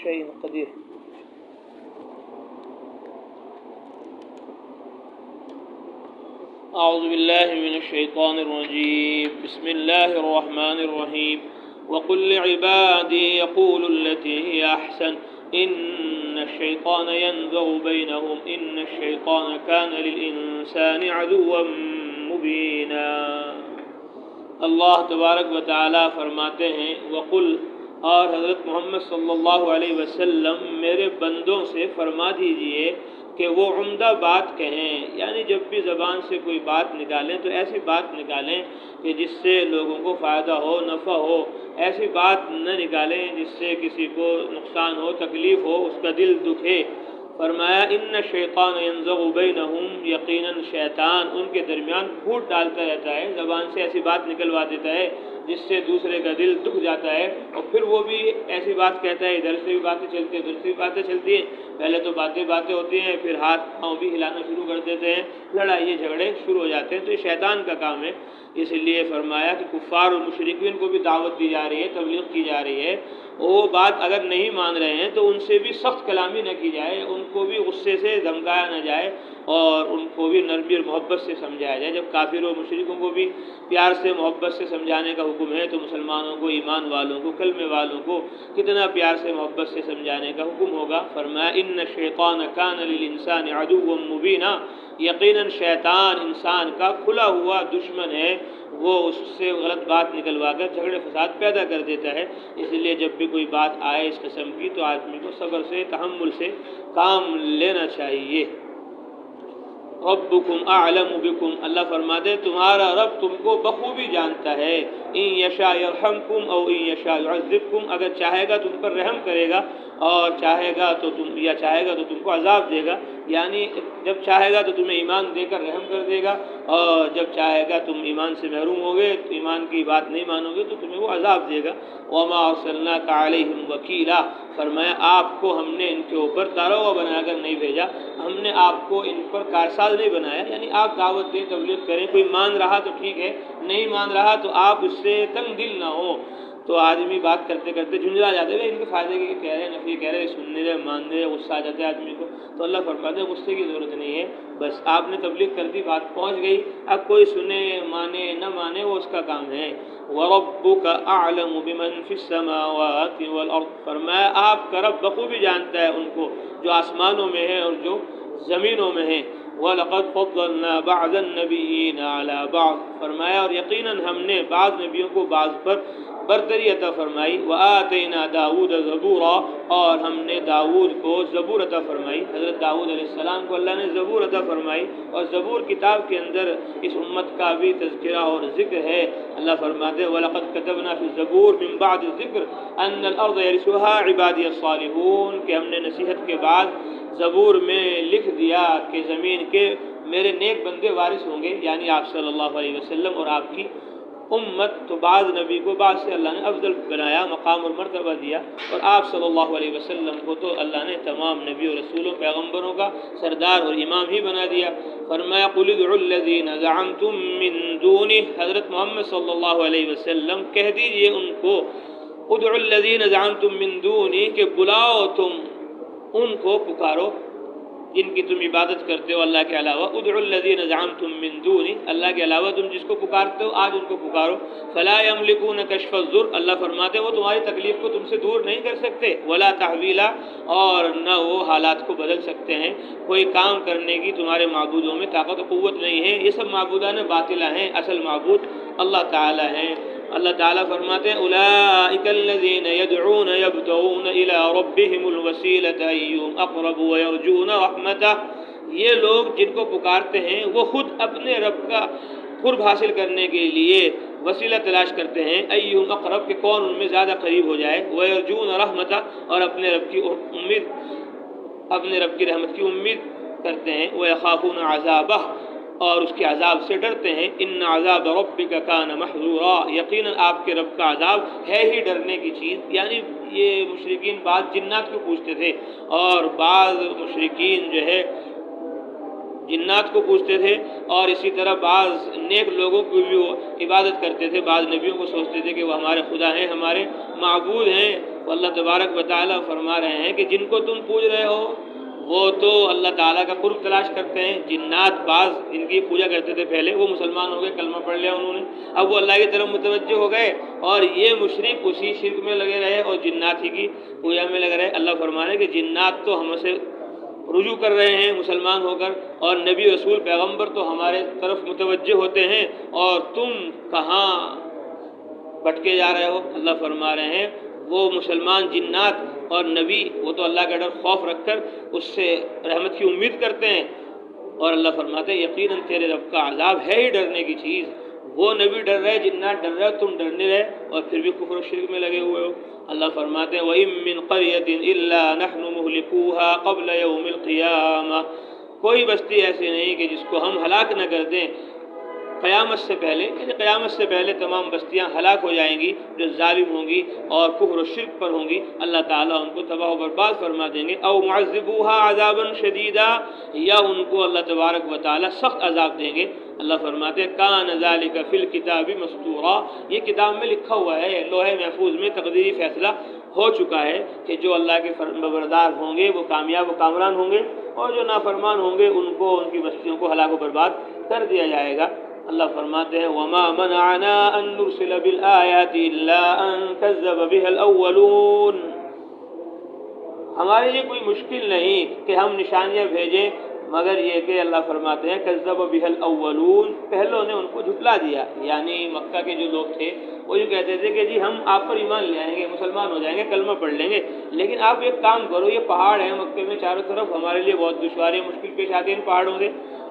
شيء قدير. أعوذ بالله من الشيطان الرجيم. بسم الله الرحمن الرحيم. وقل لعبادي يقولوا التي هي أحسن إن الشيطان ينزغ بينهم إن الشيطان كان للإنسان عدوا مبينا. اللہ تبارک و تعالی فرماتے ہیں وقل، اور حضرت محمد صلی اللہ علیہ وسلم میرے بندوں سے فرما دیجئے کہ وہ عمدہ بات کہیں، یعنی جب بھی زبان سے کوئی بات نکالیں تو ایسی بات نکالیں کہ جس سے لوگوں کو فائدہ ہو، نفع ہو. ایسی بات نہ نکالیں جس سے کسی کو نقصان ہو، تکلیف ہو، اس کا دل دکھے. فرمایا ان الشیطان ینزغ بینہم، یقیناً شیطان ان کے درمیان پھوٹ ڈالتا رہتا ہے، زبان سے ایسی بات نکلوا دیتا ہے جس سے دوسرے کا دل دکھ جاتا ہے، اور پھر وہ بھی ایسی بات کہتا ہے، ادھر سے بھی باتیں چلتی ہیں، ادھر سے بھی باتیں چلتی ہیں. پہلے تو باتیں ہوتی ہیں، پھر ہاتھ پاؤں بھی ہلانا شروع کر دیتے ہیں، لڑائی جھگڑے شروع ہو جاتے ہیں. تو یہ شیطان کا کام ہے. اس لیے فرمایا کہ کفار اور مشرکین کو بھی دعوت دی جا رہی ہے، تبلیغ کی جا رہی ہے. وہ بات اگر نہیں مان رہے ہیں تو ان سے بھی سخت کلامی نہ کی جائے، ان کو بھی غصے سے دھمکایا نہ جائے، اور ان کو بھی نرمی اور محبت سے سمجھایا جائے. جب کافر و مشرکوں کو بھی پیار سے محبت سے سمجھانے کا حکم ہے تو مسلمانوں کو، ایمان والوں کو، کلمے والوں کو کتنا پیار سے محبت سے سمجھانے کا حکم ہوگا. فرمایا ان الشیطان کان للانسان عدوا مبینا، یقیناً شیطان انسان کا کھلا ہوا دشمن ہے، وہ اس سے غلط بات نکلوا کر جھگڑے فساد پیدا کر دیتا ہے. اس لیے جب بھی کوئی بات آئے اس قسم کی تو آدمی کو صبر سے، تحمل سے کام لینا چاہیے. ربکم اعلم بکم، اللہ فرماتے تمہارا رب تم کو بخوبی جانتا ہے. ان یشاء یرحمکم او ان یشاء یعذبکم، اگر چاہے گا تم پر رحم کرے گا، اور چاہے گا تو تم کو عذاب دے گا. یعنی جب چاہے گا تو تمہیں ایمان دے کر رحم کر دے گا، اور جب چاہے گا تم ایمان سے محروم ہوگے، تو ایمان کی بات نہیں مانو گے تو تمہیں وہ عذاب دے گا. وما ارسلناک علیہم وکیلا، فرمایا آپ کو ہم نے ان کے اوپر داروغہ بنا کر نہیں بھیجا، ہم نے آپ کو ان پر کارساز نہیں بنایا. یعنی آپ دعوت دیں، تبلیغ کریں، کوئی مان رہا تو ٹھیک ہے، نہیں مان رہا تو آپ اس سے تنگ دل نہ ہو. تو آدمی بات کرتے کرتے جھنجھلا جاتے ہیں، ان کے فائدے کے کہہ رہے ہیں، نفی کہہ رہے ہیں، سننے رہے، ماننے رہے، غصہ آ جاتا ہے آدمی کو. تو اللہ فرماتے ہیں غصے کی ضرورت نہیں ہے، بس آپ نے تبلیغ کر دی، بات پہنچ گئی، اب کوئی سنے مانے نہ مانے وہ اس کا کام ہے. وَرَبُّكَ أَعْلَمُ بِمَنْ فِي السَّمَاوَاتِ وَالْأَرْضِ، فرمایا آپ کا رب بخوبی جانتا ہے ان کو جو آسمانوں میں ہیں اور جو زمینوں میں ہیں. وَلَقَدْ فَضَّلْنَا بَعْضَ النَّبِيِّينَ عَلَى بَعْضٍ، فرمایا اور یقیناً ہم نے بعض نبیوں کو بعض پر برتری عطا فرمائی. وَآتَيْنَا دَاوُودَ زَبُورًا، اور ہم نے داؤد کو زبور عطا فرمائی. حضرت داؤد علیہ السلام کو اللہ نے زبور عطا فرمائی، اور زبور کتاب کے اندر اس امت کا بھی تذکرہ اور ذکر ہے. اللہ فرماتے ہیں وَلَقَدْ كَتَبْنَا فِي الزَّبُورِ مِن بَعْدِ الذِّكْرِ أَنَّ الْأَرْضَ يَرِثُهَا عِبَادِيَ الصَّالِحُونَ، کہ ہم نے نصیحت کے بعد زبور میں لکھ دیا کہ زمین کے میرے نیک بندے وارث ہوں گے، یعنی آپ صلی اللہ علیہ وسلم اور آپ کی امت. تو بعض نبی کو بعض سے اللہ نے افضل بنایا، مقام اور مرتبہ دیا، اور آپ صلی اللہ علیہ وسلم کو تو اللہ نے تمام نبی و رسولوں، پیغمبروں کا سردار اور امام ہی بنا دیا. فرمایا قُلِ ادْعُوا الَّذِينَ زَعَمْتُم مِّن دُونِهِ، حضرت محمد صلی اللہ علیہ وسلم کہہ دیجئے ان کو ادْعُوا الَّذِينَ زَعَمْتُم مِّن دُونِهِ، کہ بلاؤ تم ان کو، پکارو جن کی تم عبادت کرتے ہو اللہ کے علاوہ. ادعوا الذین زعمتم من دونی، اللہ کے علاوہ تم جس کو پکارتے ہو آج ان کو پکارو. فلا یملکون کشف الضر، اللہ فرماتے ہیں وہ تمہاری تکلیف کو تم سے دور نہیں کر سکتے. ولا تحویلا، اور نہ وہ حالات کو بدل سکتے ہیں. کوئی کام کرنے کی تمہارے معبودوں میں طاقت و قوت نہیں ہے. یہ سب معبودان باطلہ ہیں، اصل معبود اللہ تعالی ہیں. اللہ تعالیٰ فرماتے ہیں اولئک الذین یدعون یبتغون الی ربہم الوسیلۃ ایہم اقرب ویرجون رحمتہ، یہ لوگ جن کو پکارتے ہیں وہ خود اپنے رب کا قرب حاصل کرنے کے لیے وسیلہ تلاش کرتے ہیں. ایہم اقرب، کہ کون ان میں زیادہ قریب ہو جائے. ویرجون رحمتہ، اور اپنے رب کی رحمت کی امید کرتے ہیں. ویخافون عذابہ، اور اس کے عذاب سے ڈرتے ہیں. ان عذاب ربک کان محذورا، یقیناً آپ کے رب کا عذاب ہے ہی ڈرنے کی چیز. یعنی یہ مشرکین بعض جنات کو پوچھتے تھے، اور بعض مشرکین جو ہے جنات کو پوچھتے تھے، اور اسی طرح بعض نیک لوگوں کی بھی وہ عبادت کرتے تھے، بعض نبیوں کو سوچتے تھے کہ وہ ہمارے خدا ہیں، ہمارے معبود ہیں۔ تو اللہ تبارک و تعالیٰ فرما رہے ہیں کہ جن کو تم پوج رہے ہو وہ تو اللہ تعالیٰ کا قرب تلاش کرتے ہیں۔ جنات بعض ان کی پوجا کرتے تھے پہلے، وہ مسلمان ہو گئے، کلمہ پڑھ لیا انہوں نے، اب وہ اللہ کی طرف متوجہ ہو گئے، اور یہ مشرک اسی شرک میں لگے رہے اور جنات ہی کی پوجا میں لگے رہے۔ اللہ فرما رہے ہیں کہ جنات تو ہم سے رجوع کر رہے ہیں مسلمان ہو کر، اور نبی رسول پیغمبر تو ہمارے طرف متوجہ ہوتے ہیں، اور تم کہاں بھٹکے جا رہے ہو۔ اللہ فرما رہے ہیں وہ مسلمان جنات اور نبی وہ تو اللہ کا ڈر خوف رکھ کر اس سے رحمت کی امید کرتے ہیں، اور اللہ فرماتے ہیں یقیناً تیرے رب کا عذاب ہے ہی ڈرنے کی چیز۔ وہ نبی ڈر رہے، جنات ڈر رہے، تم ڈرنے رہے اور پھر بھی کفر و شرک میں لگے ہوئے ہو۔ اللہ فرماتے ہیں وَإِن مِّن قَرْيَةٍ إِلَّا نَحْنُ مُهْلِكُوهَا قَبْلَ يَوْمِ الْقِيَامَةِ، کوئی بستی ایسی نہیں کہ جس کو ہم ہلاک نہ کر دیں قیامت سے پہلے، یعنی قیامت سے پہلے تمام بستیاں ہلاک ہو جائیں گی جو ظالم ہوں گی اور کفر و شرک پر ہوں گی، اللہ تعالیٰ ان کو تباہ و برباد فرما دیں گے۔ او معذبوها عذابا شدیدا، یا ان کو اللہ تبارک و تعالیٰ سخت عذاب دیں گے۔ اللہ فرماتے ہیں کان ذالک فی الکتاب مستورا، یہ کتاب میں لکھا ہوا ہے، لوح محفوظ میں تقدیری فیصلہ ہو چکا ہے کہ جو اللہ کے فرمانبردار ہوں گے وہ کامیاب و کامران ہوں گے، اور جو نافرمان ہوں گے ان کو ان کی بستیوں کو ہلاک و برباد کر دیا جائے گا۔ اللہ فرماتے ہیں وَمَا مَنَعَنَا أَن نُرْسِلَ بِالْآيَاتِ إِلَّا أَن كَذَّبَ بِهَا الْأَوَّلُونَ، ہمارے لیے کوئی مشکل نہیں کہ ہم نشانیاں بھیجیں، مگر یہ کہ اللہ فرماتے ہیں کذب بہ الاولون، پہلوں نے ان کو جھٹلا دیا، یعنی مکہ کے جو لوگ تھے وہ یہ کہتے تھے کہ جی ہم آپ پر ایمان لے آئیں گے، مسلمان ہو جائیں گے، کلمہ پڑھ لیں گے، لیکن آپ ایک کام کرو، یہ پہاڑ ہیں مکے میں چاروں طرف، ہمارے لیے بہت دشواری مشکل پیش آتی ہے ان پہاڑوں سے،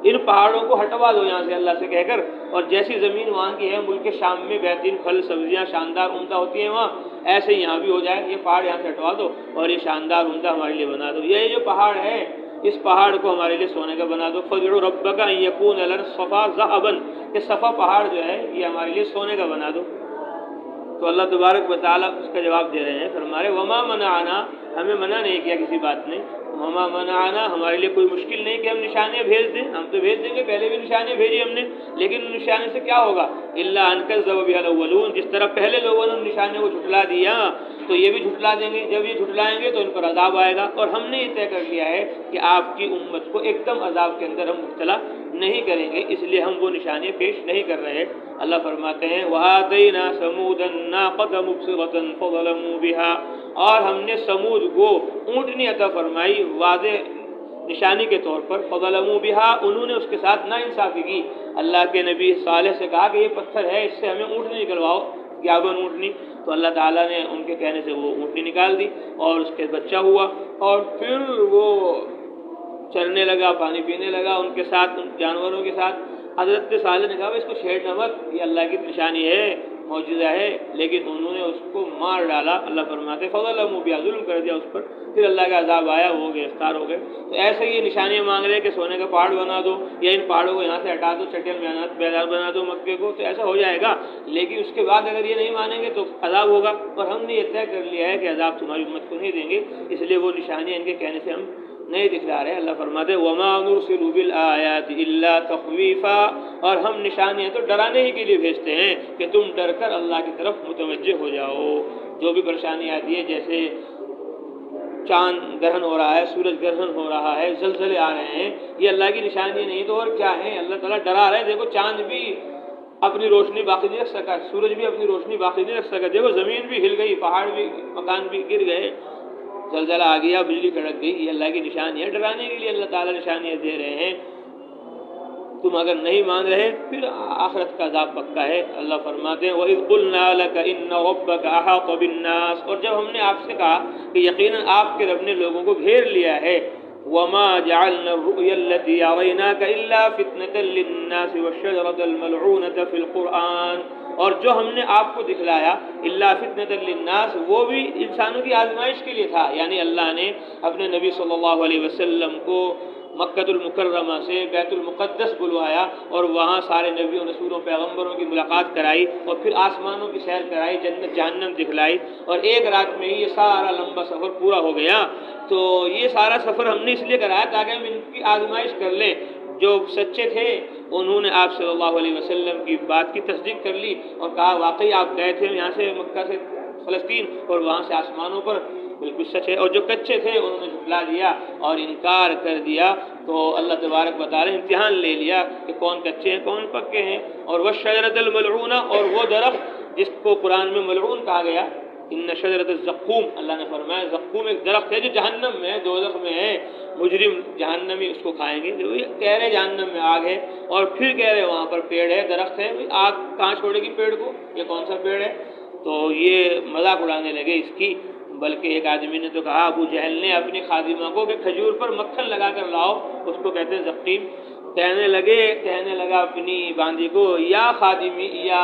ان پہاڑوں کو ہٹوا دو یہاں سے اللہ سے کہہ کر، اور جیسی زمین وہاں کی ہے ملک شام میں بہترین پھل سبزیاں شاندار عمدہ ہوتی ہیں وہاں، ایسے ہی یہاں بھی ہو جائے، یہ پہاڑ یہاں سے ہٹوا دو اور یہ شاندار عمدہ ہمارے لیے بنا دو، یہ جو پہاڑ ہے اس پہاڑ کو ہمارے لیے سونے کا بنا دو، فَادْعُ رَبَّكَ أَن يَكُونَ لَنَا الصَّفَا ذَهَبًا، کہ صفا پہاڑ جو ہے یہ ہمارے لیے سونے کا بنا دو۔ تو اللہ تبارک و تعالیٰ اس کا جواب دے رہے ہیں، فرما رہے وما منعنا، ہمیں منع نہیں کیا کسی بات نے، وما منعنا ہمارے لیے کوئی مشکل نہیں کہ ہم نشانیاں بھیج دیں، ہم تو بھیج دیں گے، پہلے بھی نشانیاں بھیجی ہم نے، لیکن ان نشانے سے کیا ہوگا، الا ان كذب بها الاولون، جس طرح پہلے لوگوں نے نشانیوں کو جھٹلا دیا تو یہ بھی جھٹلا دیں گے، جب یہ جھٹلائیں گے تو ان پر عذاب آئے گا، اور ہم نے یہ طے کر لیا ہے کہ آپ کی امت کو ایک دم عذاب کے اندر ہم مبتلا نہیں کریں گے، اس لیے ہم وہ نشانیاں پیش نہیں کر رہے۔ اللہ فرماتے ہیں وَآتَيْنَا ثَمُودَ النَّاقَةَ مُبْصِرَةً فَظَلَمُوا بِهَا، اور ہم نے سمود کو اونٹنی عطا فرمائی واضح نشانی کے طور پر، فَظَلَمُوا بِهَا، انہوں نے اس کے ساتھ ناانصافی کی، اللہ کے نبی صالح سے کہا کہ یہ پتھر ہے اس سے ہمیں اونٹنی نکلواؤ، گیابن اونٹنی، تو اللہ تعالیٰ نے ان کے کہنے سے وہ اونٹنی نکال دی اور اس کے بچہ ہوا، اور پھر وہ چرنے لگا، پانی پینے لگا ان کے ساتھ، ان جانوروں کے ساتھ۔ حضرت صالح نے کہا اس کو چھیڑنا مت، یہ اللہ کی نشانی ہے، معجزہ ہے، لیکن انہوں نے اس کو مار ڈالا۔ اللہ فرماتے فَظَلَمُوا بِهَا، ظلم کر دیا اس پر، پھر اللہ کا عذاب آیا، وہ گرفتار ہو گئے۔ تو ایسے ہی نشانیاں مانگ رہے کہ سونے کا پہاڑ بنا دو، یا ان پہاڑوں کو یہاں سے ہٹا دو، چٹیل میدان بنا دو مکے کو، تو ایسا ہو جائے گا، لیکن اس کے بعد اگر یہ نہیں مانیں گے تو عذاب ہوگا، اور ہم نے یہ طے کر لیا ہے کہ عذاب تمہاری امت کو نہیں دیں گے، اس لیے وہ نشانیاں ان کے کہنے سے ہم نہیں دکھلا رہے۔ اللہ فرماتے وَمَا نُرْسِلُ بِالْآيَاتِ إِلَّا تَخْوِيفًا، اور ہم نشانیاں تو ڈرانے ہی کے لیے بھیجتے ہیں کہ تم ڈر کر اللہ کی طرف متوجہ ہو جاؤ۔ جو بھی پریشانی آتی ہے، جیسے چاند گرہن ہو رہا ہے، سورج گرہن ہو رہا ہے، زلزلے آ رہے ہیں، یہ اللہ کی نشانی نہیں تو اور کیا ہے؟ اللہ تعالیٰ ڈرا رہے ہیں، دیکھو چاند بھی اپنی روشنی باقی نہیں رکھ سکا، سورج بھی اپنی روشنی باقی نہیں رکھ سکا، دیکھو زمین بھی ہل گئی، پہاڑ بھی، مکان بھی گر گئے، زلزلہ آ گیا، بجلی کڑک گئی، یہ اللہ کی نشانی ہے، ڈرانے کے لیے اللہ تعالیٰ نشانیاں دے رہے ہیں۔ تم اگر نہیں مان رہے پھر آخرت کا عذاب پکا ہے۔ اللہ فرماتے ہیں وَإِذْ قُلْنَا لَكَ إِنَّ رَبَّكَ أَحَاطَ بِالنَّاسِ، اور جب ہم نے آپ سے کہا کہ یقیناً آپ کے رب نے لوگوں کو گھیر لیا ہے، وَمَا جَعَلْنَا الرُّؤْيَا الَّتِي أَرَيْنَاكَ إِلَّا فِتْنَةً لِلنَّاسِ وَالشَّجَرَةَ الْمَلْعُونَةَ فِي الْقُرْآنِ، اور جو ہم نے آپ کو دکھلایا الا فتنة للناس، وہ بھی انسانوں کی آزمائش کے لیے تھا، یعنی اللہ نے اپنے نبی صلی اللہ علیہ وسلم کو مکہ المکرمہ سے بیت المقدس بلوایا اور وہاں سارے نبیوں رسولوں پیغمبروں کی ملاقات کرائی، اور پھر آسمانوں کی سیر کرائی، جنت جہنم دکھلائی، اور ایک رات میں ہی یہ سارا لمبا سفر پورا ہو گیا۔ تو یہ سارا سفر ہم نے اس لیے کرایا تاکہ ہم ان کی آزمائش کر لیں، جو سچے تھے انہوں نے آپ صلی اللہ علیہ وسلم کی بات کی تصدیق کر لی اور کہا واقعی آپ گئے تھے یہاں سے مکہ سے فلسطین اور وہاں سے آسمانوں پر، بالکل سچ ہے۔ اور جو کچے تھے انہوں نے جھٹلا دیا اور انکار کر دیا۔ تو اللہ تبارک بتا رہے ہیں امتحان لے لیا کہ کون کچے ہیں کون پکے ہیں۔ اور وہ شجرۃ الملعونہ، اور وہ درخت جس کو قرآن میں ملعون کہا گیا، ان شجرۃ الزقوم، اللہ نے فرمایا زقوم ایک درخت ہے جو جہنم میں ہے، دوزخ میں ہے، مجرم جہنمی اس کو کھائیں گے۔ جو کہہ رہے جہنم میں آگ ہے اور پھر کہہ رہے وہاں پر پیڑ ہے، درخت ہے، آگ کہاں چھوڑے گی پیڑ کو، یہ کون سا پیڑ ہے؟ تو یہ مذاق اڑانے لگے اس کی۔ بلکہ ایک آدمی نے تو کہا ابو جہل نے اپنی خادمہ کو کہ کھجور پر مکھن لگا کر لاؤ، اس کو کہتے ہیں زقیم۔ کہنے لگا اپنی باندی کو یا خادمی، یا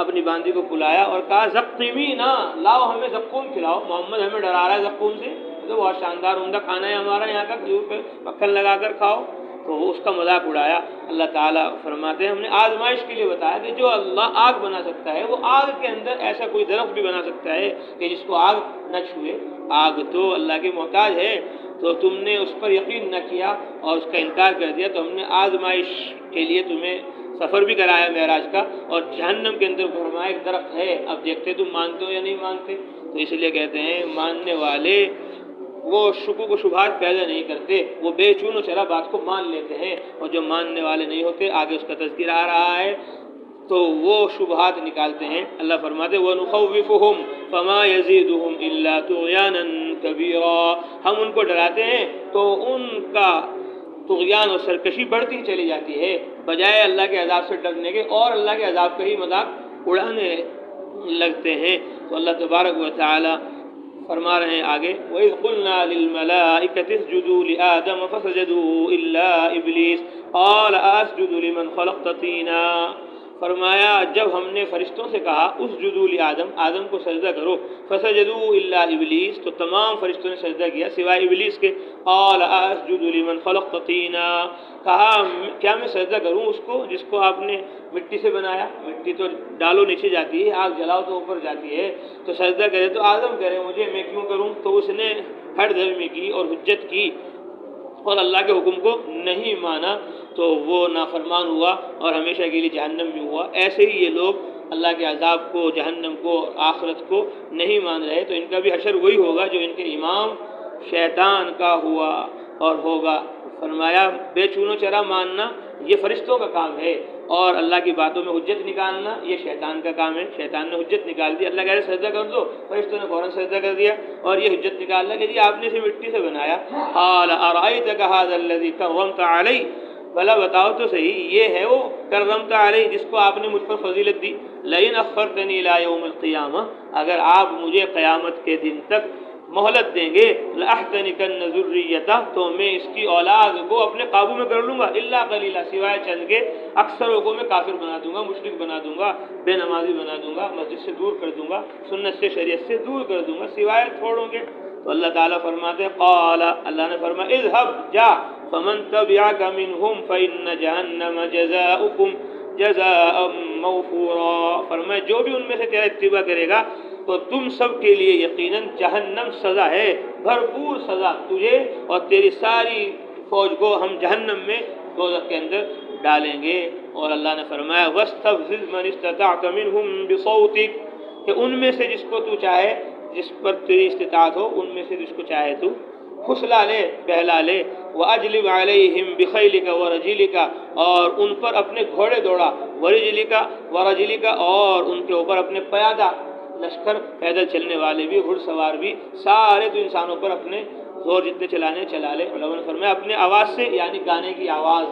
اپنی باندی کو بلایا اور کہا زقیمی نا، لاؤ ہمیں زقوم کھلاؤ، محمد ہمیں ڈرا رہا ہے زقوم سے، تو بہت شاندار عمدہ کھانا ہے ہمارا یہاں کا، کھجور پہ مکھن لگا کر کھاؤ۔ تو وہ اس کا مذاق اڑایا۔ اللہ تعالیٰ فرماتے ہیں ہم نے آزمائش کے لیے بتایا کہ جو اللہ آگ بنا سکتا ہے وہ آگ کے اندر ایسا کوئی درخت بھی بنا سکتا ہے کہ جس کو آگ نہ چھوئے۔ آگ تو اللہ کے محتاج ہے، تو تم نے اس پر یقین نہ کیا اور اس کا انکار کر دیا، تو ہم نے آزمائش کے لیے تمہیں سفر بھی کرایا معراج کا، اور جہنم کے اندر فرمایا ایک درخت ہے، اب دیکھتے تم مانتے ہو یا نہیں مانتے۔ تو اس لیے کہتے ہیں ماننے والے وہ شکوک و شبہات پیدا نہیں کرتے، وہ بے چون و چرا بات کو مان لیتے ہیں، اور جو ماننے والے نہیں ہوتے آگے اس کا تذکرہ آ رہا ہے تو وہ شبہات نکالتے ہیں۔ اللہ فرماتے وَنُخَوِّفُهُمْ فَمَا يَزِيدُهُمْ إِلَّا طُغْيَانًا كَبِيرًا، ہم ان کو ڈراتے ہیں تو ان کا طغیان اور سرکشی بڑھتی چلی جاتی ہے، بجائے اللہ کے عذاب سے ڈرنے کے اور اللہ کے عذاب کا ہی مذاق اڑانے لگتے ہیں۔ تو اللہ تبارک و تعالی فرما رہے ہیں آگے وَإِذْ قُلْنَا لِلْمَلَائِكَةِ اسْجُدُوا لِآدَمَ فَسَجَدُوا إِلَّا إِبْلِيسَ قَالَ أَسْجُدُ لِمَنْ خَلَقْتَ طِينًا، فرمایا جب ہم نے فرشتوں سے کہا اسجدوا لآدم، آدم کو سجدہ کرو، فسجدوا الا ابلیس، تو تمام فرشتوں نے سجدہ کیا سوائے ابلیس کے۔ قال اسجد لمن خلقت طینا، کہا کیا میں سجدہ کروں اس کو جس کو آپ نے مٹی سے بنایا؟ مٹی تو ڈالو نیچے جاتی ہے، آگ جلاؤ تو اوپر جاتی ہے، تو سجدہ کرے تو آدم کرے، مجھے میں کیوں کروں؟ تو اس نے ہٹ دھرمی کی اور حجت کی اور اللہ کے حکم کو نہیں مانا، تو وہ نافرمان ہوا اور ہمیشہ کے لیے جہنم میں ہوا۔ ایسے ہی یہ لوگ اللہ کے عذاب کو، جہنم کو، آخرت کو نہیں مان رہے، تو ان کا بھی حشر وہی ہوگا جو ان کے امام شیطان کا ہوا اور ہوگا۔ فرمایا بے چون و چرا ماننا یہ فرشتوں کا کام ہے، اور اللہ کی باتوں میں حجت نکالنا یہ شیطان کا کام ہے۔ شیطان نے حجت نکال دی، اللہ کہہ رہے سجدہ کر دو، فرشتوں نے فوراً سجدہ کر دیا، اور یہ حجت نکالنا کہ جی آپ نے اسے مٹی سے بنایا۔ قال ارأيتك هذا الذي كرمت علي، بھلا بتاؤ تو صحیح یہ ہے وہ کرمت علیہ جس کو آپ نے مجھ پر فضیلت دی۔ لئن اخرتنی الی یوم القیامہ، اگر آپ مجھے قیامت کے دن تک مہلت دیں گے، لأحتنکن ذریتہ، تو میں اس کی اولاد کو اپنے قابو میں کر لوں گا، الا قلیلا، سوائے چند کے، اکثروں کو میں کافر بنا دوں گا، مشرک بنا دوں گا، بے نمازی بنا دوں گا، مسجد سے دور کر دوں گا، سنت سے شریعت سے دور کر دوں گا، سوائے تھوڑوں کے۔ تو اللہ تعالیٰ فرماتے ہیں قال، اللہ نے فرمایا اذهب، جا، فمن تبعك منهم فإن جهنم جزاؤكم جزاء موفورا، فرمایا جو بھی ان میں سے تیرا اتباع کرے گا تو تم سب کے لیے یقیناً جہنم سزا ہے، بھرپور سزا، تجھے اور تیری ساری فوج کو ہم جہنم میں دوزخ کے اندر ڈالیں گے۔ اور اللہ نے فرمایا واستفزز من استطعت منهم بصوتك، کہ ان میں سے جس کو تو چاہے، جس پر تیری استطاعت ہو، ان میں سے جس کو چاہے تو پھسلا لے، بہلا لے۔ وَأَجْلِبْ عَلَيْهِمْ بِخَيْلِكَ وَرَجِلِكَ، اور ان پر اپنے گھوڑے دوڑا، وَرَجِلِكَ، اور ان کے اوپر اپنے پیادہ لشکر، پیدل چلنے والے بھی، گھڑ سوار بھی، سارے تو انسانوں پر اپنے زور جتنے چلانے چلا لے۔ علماء نے فرمایا اپنے آواز سے، یعنی گانے کی آواز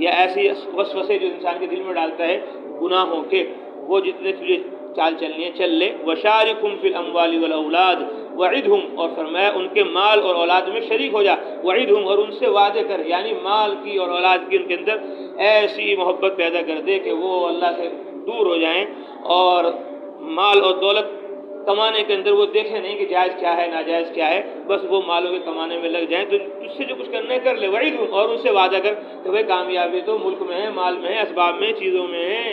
یا ایسی وسوسے جو انسان کے دل میں ڈالتا ہے گناہوں کے، وہ جتنے تجھے چال چلنی ہے چل لے۔ وَشَارِكُمْ فِي الْأَمْوَالِ وَالْأَوْلَادِ وَعِدْهُمْ، اور فرمایا ان کے مال اور اولاد میں شریک ہو جا، وَعِدْهُمْ، اور ان سے وعدے کر، یعنی مال کی اور اولاد کی ان کے اندر ایسی محبت پیدا کر دے کہ وہ اللہ سے دور ہو جائیں، اور مال اور دولت کمانے کے اندر وہ دیکھیں نہیں کہ جائز کیا ہے ناجائز کیا ہے، بس وہ مالوں کے کمانے میں لگ جائیں، تو اس سے جو کچھ کرنا ہے کر لے۔ وعیدہم، اور ان سے وعدہ کر کہ بھئی کامیابی تو ملک میں ہے، مال میں ہے، اسباب میں، چیزوں میں ہے،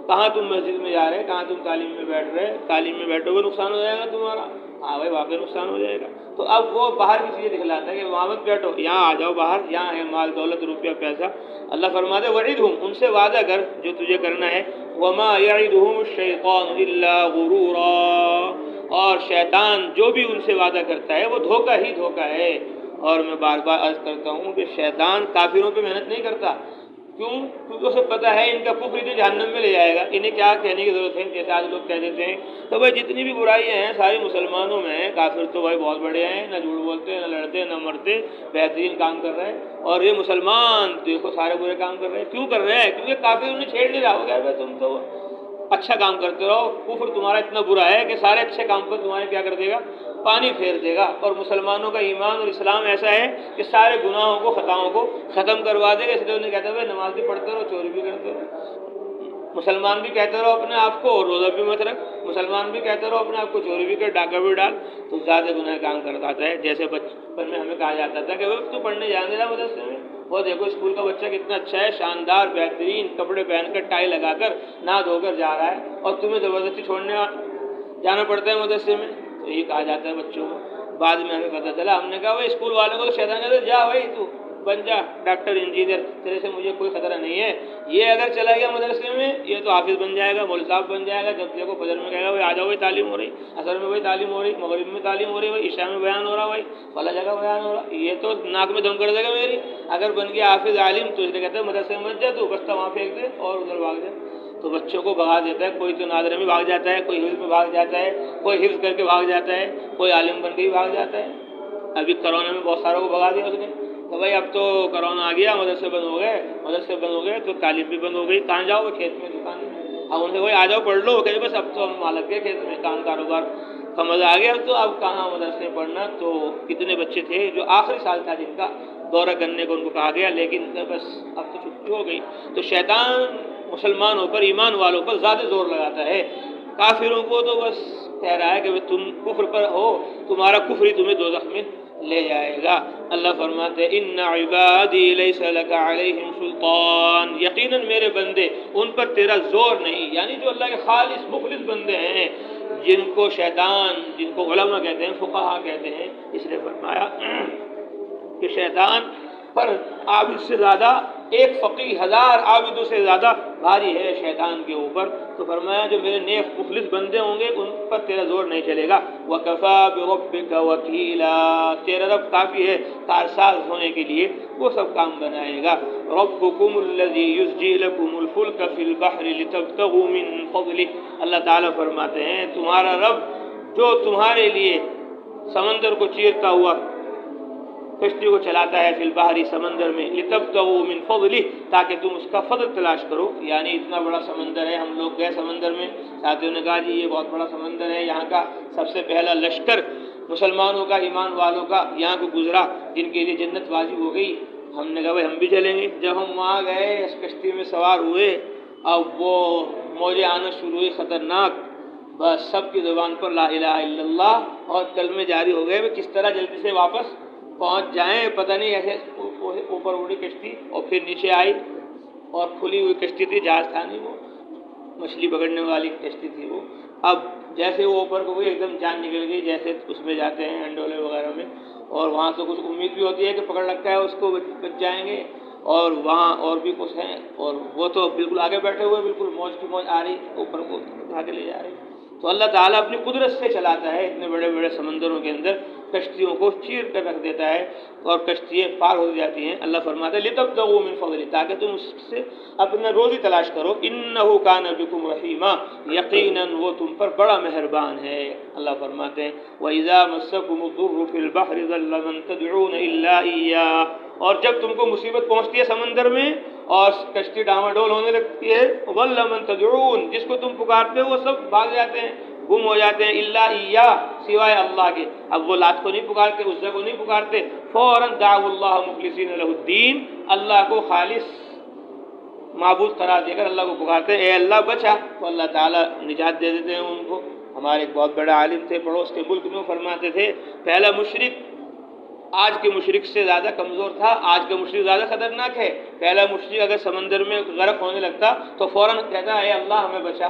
کہاں تم مسجد میں جا رہے، کہاں تم تعلیم میں بیٹھ رہے، تعلیم میں بیٹھو گے نقصان ہو جائے گا تمہارا، ہاں بھائی واقعی نقصان ہو جائے گا. تو اب وہ باہر کی چیزیں دکھلاتا ہے کہ وہاں مت بیٹھو، یہاں آ جاؤ باہر، یہاں ہے مال دولت روپیہ پیسہ. اللہ فرماتے وعدہم، ان سے وعدہ کر جو تجھے کرنا ہے. وما یعدہم الشیطان الا غرورا، اور شیطان جو بھی ان سے وعدہ کرتا ہے وہ دھوکہ ہی دھوکہ ہے. اور میں بار بار عرض کرتا ہوں کہ شیطان کافروں پہ محنت نہیں کرتا. کیوں؟ کیونکہ اسے پتہ ہے ان کا کفر انہیں جہنم میں لے جائے گا. انہیں کیا کہنے کی ضرورت ہے؟ جیسے آج لوگ کہہ دیتے ہیں تو بھائی جتنی بھی برائیاں ہیں ساری مسلمانوں میں ہیں، کافر تو بھائی بہت بڑے ہیں، نہ جھوٹ بولتے، نہ لڑتے، نہ مرتے، بہترین کام کر رہے ہیں. اور یہ مسلمان دیکھو سارے برے کام کر رہے ہیں. کیوں کر رہے ہیں؟ کیونکہ کافر انہیں چھیڑ نہیں رہا ہوگا. بھائی تم تو اچھا کام کرتے رہو، کفر تمہارا اتنا برا ہے کہ سارے اچھے کام کو تمہارے کیا کر دے گا؟ پانی پھیر دے گا. اور مسلمانوں کا ایمان اور اسلام ایسا ہے کہ سارے گناہوں کو، خطاؤں کو ختم کروا دے گا. اس لیے انہیں کہتا ہے نماز بھی پڑھتے رہو، چوری بھی کرتے رہو. مسلمان بھی کہتے رہو اپنے آپ کو اور روزہ بھی مت رکھ. مسلمان بھی کہتے رہو اپنے آپ کو، چوری بھی کر، ڈاکہ بھی ڈال، تو زیادہ گناہ کام کرتا ہے. جیسے بچپن میں ہمیں کہا جاتا تھا کہ وہ تو پڑھنے جانے رہا مدرسے میں، وہ دیکھو اسکول کا بچہ کتنا اچھا ہے، شاندار بہترین کپڑے پہن کر، ٹائی لگا کر، نہا دھو کر جا رہا ہے، اور تمہیں زبردستی چھوڑنے جانا پڑتا ہے مدرسے میں. تو یہ کہا جاتا ہے بچوں کو. بعد میں ہمیں پتہ چلا، ہم نے کہا بھائی اسکول والوں کو تو شیطان کہتے ہیں جا بھائی تو بن جا ڈاکٹر انجینئر، تیرے سے مجھے کوئی خطرہ نہیں ہے. یہ اگر چلا گیا مدرسے میں یہ تو حافظ بن جائے گا، مولوی صاحب بن جائے گا. جب دیکھو فجر میں کہے گا بھائی آ جاؤ بھائی تعلیم ہو رہی، عصر میں بھائی تعلیم ہو رہی، مغرب میں تعلیم ہو رہی، بھائی عشاء میں بیان ہو رہا، بھائی فلاں جگہ بیان ہو رہا. یہ تو ناک میں دم کر دے گا میری. اگر بن گیا حافظ عالم تو اس لیے کہتے ہیں مدرسے میں مت جا، تو بستہ وہاں پھینک دے اور ادھر بھاگ جائے. تو بچوں کو بھگا دیتا ہے. کوئی تو نادرے میں بھاگ جاتا ہے، کوئی حفظ میں بھاگ جاتا ہے، کوئی حفظ کر کے بھاگ جاتا ہے، کوئی عالم بن کے بھی بھاگ جاتا ہے. ابھی کرونا میں بہت ساروں کو بھگا دیا اس نے. تو بھائی اب تو کرونا آ گیا، مدرسے بند ہو گئے، مدرسے بند ہو گئے تو تعلیم بھی بند ہو گئی. کہاں جاؤ؟ کھیت میں، دکان میں. اب ان سے بھائی آ جاؤ پڑھ لو، کہ بس اب تو ہم مالک گئے کھیت میں، کام کاروبار کا مزہ آ گیا، تو اب کہاں مدرسے میں پڑھنا. تو کتنے بچے تھے جو آخری سال تھا جن کا دورہ کرنے کو ان کو کہا گیا، لیکن بس اب تو چھٹی ہو گئی. تو شیطان مسلمانوں پر، ایمان والوں پر زیادہ زور لگاتا ہے. کافروں کو تو بس کہہ رہا ہے کہ تم کفر پر ہو، تمہارا کفر ہی تمہیں دوزخ میں لے جائے گا. اللہ فرماتے ان عبادی لیس لک علیہم سلطان، یقیناً میرے بندے ان پر تیرا زور نہیں. یعنی جو اللہ کے خالص مخلص بندے ہیں، جن کو شیطان، جن کو علماء کہتے ہیں، فقہا کہتے ہیں، اس لیے فرمایا کہ شیطان پر عابد سے زیادہ، ایک فقیہ 1000 عابدوں سے زیادہ بھاری ہے شیطان کے اوپر. تو فرمایا جو میرے نیک مخلص بندے ہوں گے ان پر تیرا زور نہیں چلے گا. وَكَفَى بِرَبِّكَ وَكِيلًا، تیرا رب کافی ہے کارساز ہونے کے لیے، وہ سب کام بنائے گا. رَبُّكُمُ الَّذِي يُزْجِي لَكُمُ الْفُلْكَ فِي الْبَحْرِ لِتَبْتَغُوا مِن فَضْلِهِ. اللہ تعالیٰ فرماتے ہیں تمہارا رب جو تمہارے لیے سمندر کو چیرتا ہوا کشتی کو چلاتا ہے، فی البحر، سمندر میں، لتبتغوا من فضلہ، تاکہ تم اس کا فضل تلاش کرو. یعنی اتنا بڑا سمندر ہے، ہم لوگ گئے سمندر میں، ساتھیوں نے کہا جی یہ بہت بڑا سمندر ہے، یہاں کا سب سے پہلا لشکر مسلمانوں کا، ایمان والوں کا یہاں کو گزرا، جن کے لیے جنت واجب ہو گئی. ہم نے کہا بھائی ہم بھی چلیں گے. جب ہم وہاں گئے، اس کشتی میں سوار ہوئے، اب وہ موجیں آنا شروع ہوئی خطرناک، بس سب کی زبان پر لا الہ الا اللہ اور کلمے جاری ہو گئے. کس طرح جلدی سے واپس پہنچ جائیں، پتہ نہیں. ایسے اوپر اڑی کشتی اور پھر نیچے آئی، اور کھلی ہوئی کشتی تھی، جہاز تھا نہیں، وہ مچھلی پکڑنے والی کشتی تھی وہ. اب جیسے وہ اوپر کو گئی ایک دم جان نکل گئی، جیسے اس میں جاتے ہیں انڈولے وغیرہ میں، اور وہاں سے کچھ امید بھی ہوتی ہے کہ پکڑ رکھا ہے اس کو، بچ جائیں گے. اور وہاں اور بھی کچھ ہیں، اور وہ تو بالکل آگے بیٹھے ہوئے، بالکل موج کی موج آ رہی، اوپر کو اٹھا کے لے جا رہی. تو اللہ تعالیٰ اپنی قدرت سے چلاتا ہے اتنے بڑے بڑے سمندروں کے اندر، کشتیوں کو چیر کر رکھ دیتا ہے اور کشتیاں پار ہو جاتی ہیں. اللہ فرماتا ہے لِتَبْتَغُوا مِن فَضْلِهِ، تاکہ تم اس سے اپنا روزی تلاش کرو. إِنَّهُ كَانَ بِكُمْ رَحِيمًا، یقیناً وہ تم پر بڑا مہربان ہے. اللہ فرماتے ہیں وَإِذَا مَسَّكُمُ الضُّرُّ فِي الْبَحْرِ ضَلَّ مَن تَدْعُونَ إِلَّا إِيَّاهُ، اور جب تم کو مصیبت پہنچتی ہے سمندر میں اور کشتی ڈاواڈول ہونے لگتی ہے، ضَلَّ مَن تَدْعُونَ، جس کو تم پکارتے ہو وہ سب بھاگ جاتے ہیں، گم ہو جاتے ہیں، الا ایاہ، سوائے اللہ کے. اب وہ لات کو نہیں پکارتے، عزا کو نہیں پکارتے، فوراً دعوا اللہ مخلصین لہ الدین، اللہ کو خالص معبود قرار دے کر اللہ کو پکارتے ہیں، اے اللہ بچا، تو اللہ تعالیٰ نجات دے دیتے ہیں ان کو. ہمارے ایک بہت بڑے عالم تھے پڑوس کے ملک میں، فرماتے تھے پہلا مشرک آج کے مشرک سے زیادہ کمزور تھا، آج کا مشرک زیادہ خطرناک ہے. پہلا مشرک اگر سمندر میں غرق ہونے لگتا تو فوراً کہتا ہے اے اللہ ہمیں بچا.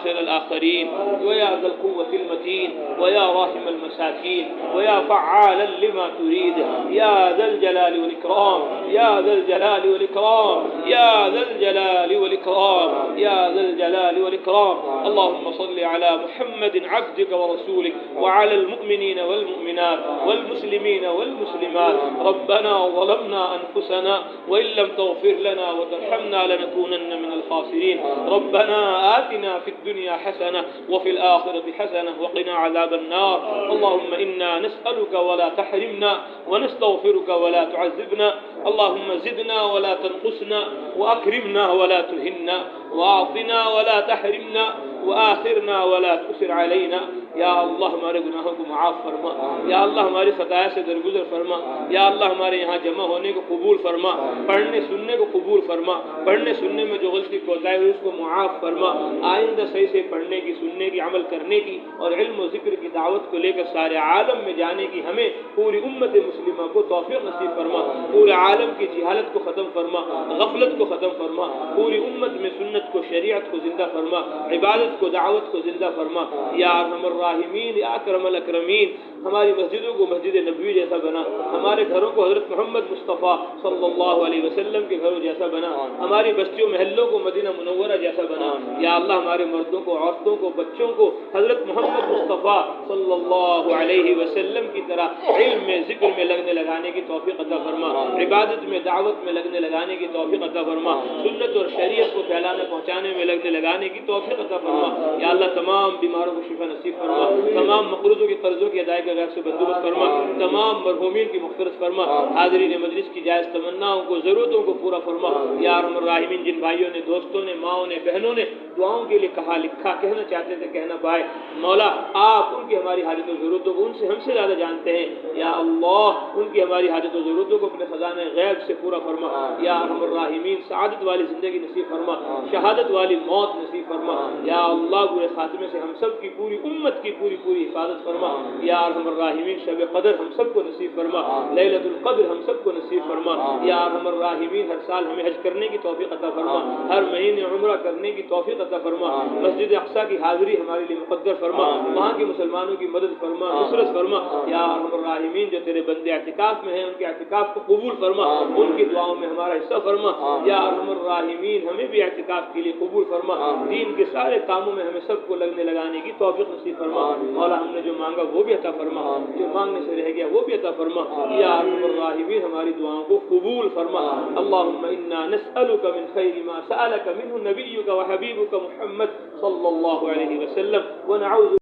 آخر الآخرين ويا ذا القوة المتين ويا راحم المساكين ويا فعالا لما تريد يا ذا الجلال والإكرام يا ذا الجلال والإكرام يا ذا الجلال والإكرام يا ذا الجلال والإكرام اللهم صل على محمد عبدك ورسولك وعلى المؤمنين والمؤمنات والمسلمين والمسلمات ربنا ظلمنا أنفسنا وإن لم تغفر لنا وترحمنا لنكونن من الخاسرين ربنا آتنا في الدنيا حسنة وفي الآخرة حسنة وقنا عذاب النار اللهم إنا نسألك ولا تحرمنا ونستغفرك ولا تعذبنا اللهم زدنا ولا تنقصنا وأكرمنا ولا تهنا وأعطنا ولا تحرمنا وآخرنا ولا تؤثر علينا یا اللہ ہمارے گناہوں کو معاف فرما یا اللہ ہماری خطایا سے درگزر فرما یا اللہ ہمارے یہاں جمع ہونے کو قبول فرما پڑھنے سننے کو قبول فرما پڑھنے سننے میں جو غلطی کوتاہی ہوئی اس کو معاف فرما آئندہ صحیح سے پڑھنے کی سننے کی عمل کرنے کی اور علم و ذکر کی دعوت کو لے کر سارے عالم میں جانے کی ہمیں پوری امت مسلمہ کو توفیق نصیب فرما پورے عالم کی جہالت کو ختم فرما غفلت کو ختم فرما پوری امت میں سنت کو شریعت کو زندہ فرما عبادت کو دعوت کو زندہ فرما یا ارحم الراحمین یا اکرم الاکرمین ہماری مسجدوں کو مسجد نبوی جیسا بنا ہمارے گھروں کو حضرت محمد مصطفیٰ صلی اللہ علیہ وسلم کے گھروں جیسا بنا ہماری بستیوں محلوں کو مدینہ منورہ جیسا بنا یا اللہ ہمارے مردوں کو عورتوں کو بچوں کو حضرت محمد مصطفیٰ صلی اللہ علیہ وسلم کی طرح علم میں ذکر میں لگنے لگانے کی توفیق عطا فرما عبادت میں دعوت میں لگنے لگانے کی توفیق عطا فرما سنت اور شریعت کو پھیلانے پہنچانے میں لگنے لگانے کی توفیق عطا فرما یا اللہ تمام بیماروں کو شفا نصیب فرما تمام مقروضوں کی قرضوں کی ادائیگی غیر سے بندوبست فرما تمام مرحومین کی مغفرت فرما حاضرین مجلس کی جائز تمناؤں کو ضرورتوں کو پورا فرما یا ارحم الراحمین جن بھائیوں نے دوستوں نے ماؤں نے بہنوں نے دعاؤں کے لیے کہا لکھا کہنا چاہتے تھے کہنا پائے مولا آپ ان کی ہماری حاجت و ضرورتوں کو ان سے ہم سے زیادہ جانتے ہیں یا اللہ ان کی ہماری حاجت و ضرورتوں کو اپنے خزانے غیب سے پورا فرما یا ارحم الراحمین سعادت والی زندگی نصیب فرما شہادت والی موت نصیب فرما یا اللہ برے خاتمے سے ہم سب کی پوری امت کی پوری حفاظت فرما یا ارحم الراحمین شب قدر ہم سب کو نصیب فرما لیلۃ القدر ہم سب کو نصیب فرما یا ارحم الراحمین ہر سال ہمیں حج کرنے کی توفیق عطا فرما ہر مہینے عمرہ کرنے کی توفیق عطا فرما مسجد اقصی کی حاضری ہمارے لیے مقدر فرما وہاں کے مسلمانوں کی مدد فرما نصرت فرما یا ارحم الراحمین جو تیرے بندے اعتکاف میں ہیں ان کے اعتکاف کو قبول فرما ان کی دعاؤں میں ہمارا حصہ فرما یا ارحم الراحمین ہمیں بھی اعتکاف کے لیے قبول فرما دین کے سارے کاموں میں ہمیں سب کو لگنے لگانے کی توفیق نصیب فرما مولا ہم نے جو مانگا وہ بھی عطا فرما جو مانگنے سے رہ گیا وہ بھی عطا فرما یا ارحم الراحمین ہماری دعاؤں کو قبول فرما اللهم انا نسألك من خير ما سألك منه نبيك وحبيبك محمد صلى الله عليه وسلم ونعوذ